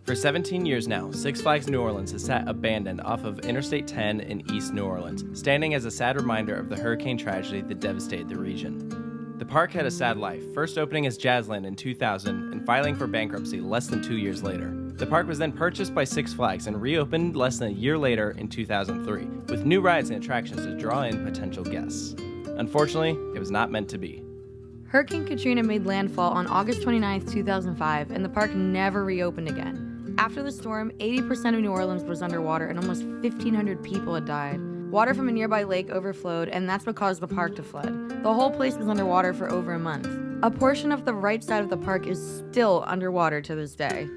For 17 years now, Six Flags New Orleans has sat abandoned off of Interstate 10 in East New Orleans, standing as a sad reminder of the hurricane tragedy that devastated the region. The park had a sad life, first opening as Jazzland in 2000 and filing for bankruptcy less than 2 years later. The park was then purchased by Six Flags and reopened less than a year later in 2003, with new rides and attractions to draw in potential guests. Unfortunately, it was not meant to be. Hurricane Katrina made landfall on August 29, 2005, and the park never reopened again. After the storm, 80% of New Orleans was underwater and almost 1,500 people had died. Water from a nearby lake overflowed, and that's what caused the park to flood. The whole place was underwater for over a month. A portion of the right side of the park is still underwater to this day.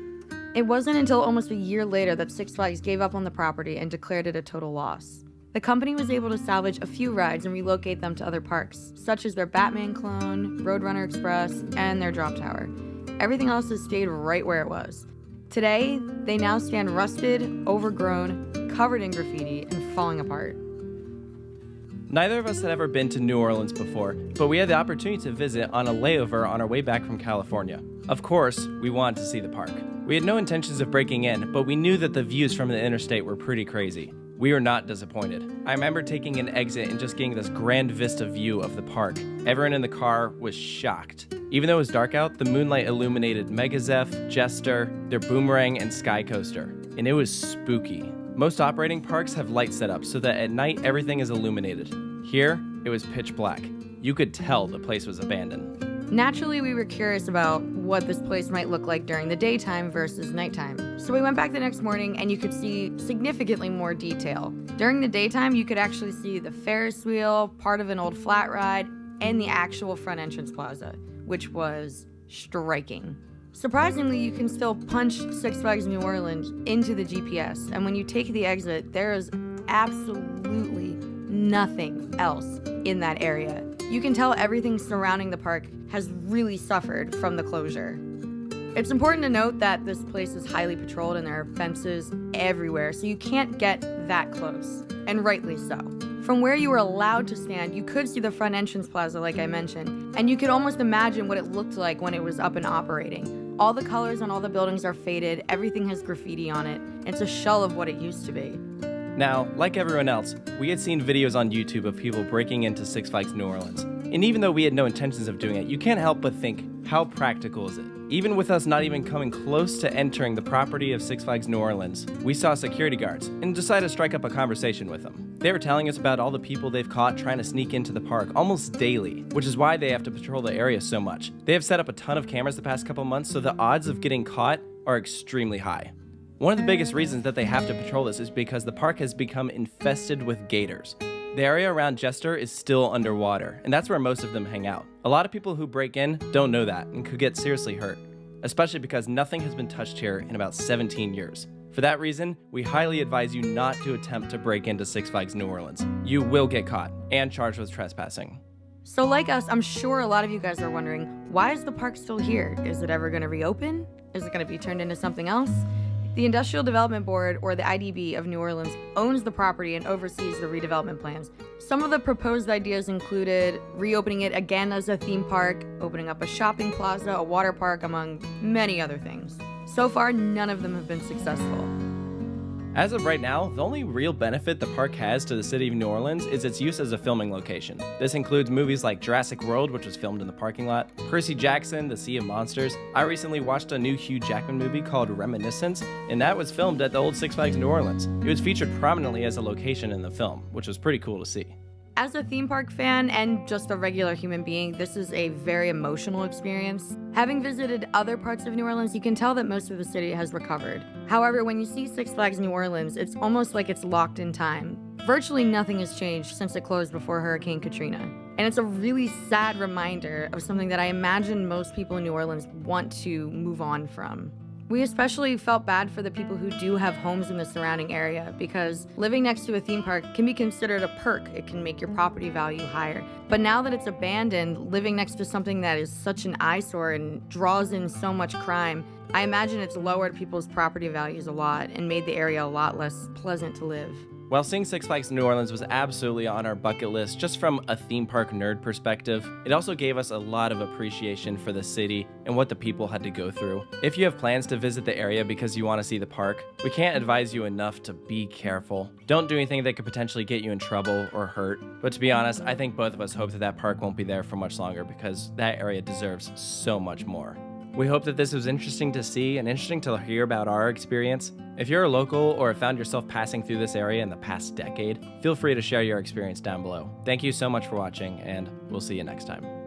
It wasn't until almost a year later that Six Flags gave up on the property and declared it a total loss. The company was able to salvage a few rides and relocate them to other parks, such as their Batman clone, Roadrunner Express, and their drop tower. Everything else has stayed right where it was. Today, they now stand rusted, overgrown, covered in graffiti, and falling apart. Neither of us had ever been to New Orleans before, but we had the opportunity to visit on a layover on our way back from California. Of course, we wanted to see the park. We had no intentions of breaking in, but we knew that the views from the interstate were pretty crazy. We were not disappointed. I remember taking an exit and just getting this grand vista view of the park. Everyone in the car was shocked. Even though it was dark out, the moonlight illuminated MegaZeph, Jester, their Boomerang, and Sky Coaster. And it was spooky. Most operating parks have lights set up so that at night everything is illuminated. Here, it was pitch black. You could tell the place was abandoned. Naturally, we were curious about what this place might look like during the daytime versus nighttime. So we went back the next morning and you could see significantly more detail. During the daytime, you could actually see the Ferris wheel, part of an old flat ride, and the actual front entrance plaza, which was striking. Surprisingly, you can still punch Six Flags New Orleans into the GPS, and when you take the exit, there is absolutely nothing else in that area. You can tell everything surrounding the park has really suffered from the closure. It's important to note that this place is highly patrolled and there are fences everywhere, so you can't get that close, and rightly so. From where you were allowed to stand, you could see the front entrance plaza like I mentioned, and you could almost imagine what it looked like when it was up and operating. All the colors on all the buildings are faded, everything has graffiti on it, it's a shell of what it used to be. Now, like everyone else, we had seen videos on YouTube of people breaking into Six Flags New Orleans. And even though we had no intentions of doing it, you can't help but think, how practical is it? Even with us not even coming close to entering the property of Six Flags New Orleans, we saw security guards and decided to strike up a conversation with them. They were telling us about all the people they've caught trying to sneak into the park almost daily, which is why they have to patrol the area so much. They have set up a ton of cameras the past couple months, so the odds of getting caught are extremely high. One of the biggest reasons that they have to patrol this is because the park has become infested with gators. The area around Jester is still underwater, and that's where most of them hang out. A lot of people who break in don't know that and could get seriously hurt, especially because nothing has been touched here in about 17 years. For that reason, we highly advise you not to attempt to break into Six Flags New Orleans. You will get caught and charged with trespassing. So like us, I'm sure a lot of you guys are wondering, why is the park still here? Is it ever going to reopen? Is it going to be turned into something else? The Industrial Development Board, or the IDB of New Orleans, owns the property and oversees the redevelopment plans. Some of the proposed ideas included reopening it again as a theme park, opening up a shopping plaza, a water park, among many other things. So far, none of them have been successful. As of right now, the only real benefit the park has to the city of New Orleans is its use as a filming location. This includes movies like Jurassic World, which was filmed in the parking lot, Percy Jackson, The Sea of Monsters. I recently watched a new Hugh Jackman movie called Reminiscence, and that was filmed at the old Six Flags New Orleans. It was featured prominently as a location in the film, which was pretty cool to see. As a theme park fan and just a regular human being, this is a very emotional experience. Having visited other parts of New Orleans, you can tell that most of the city has recovered. However, when you see Six Flags New Orleans, it's almost like it's locked in time. Virtually nothing has changed since it closed before Hurricane Katrina. And it's a really sad reminder of something that I imagine most people in New Orleans want to move on from. We especially felt bad for the people who do have homes in the surrounding area, because living next to a theme park can be considered a perk. It can make your property value higher. But now that it's abandoned, living next to something that is such an eyesore and draws in so much crime, I imagine it's lowered people's property values a lot and made the area a lot less pleasant to live. While seeing Six Flags New Orleans was absolutely on our bucket list just from a theme park nerd perspective, it also gave us a lot of appreciation for the city and what the people had to go through. If you have plans to visit the area because you want to see the park, we can't advise you enough to be careful. Don't do anything that could potentially get you in trouble or hurt. But to be honest, I think both of us hope that that park won't be there for much longer because that area deserves so much more. We hope that this was interesting to see and interesting to hear about our experience. If you're a local or have found yourself passing through this area in the past decade, feel free to share your experience down below. Thank you so much for watching, and we'll see you next time.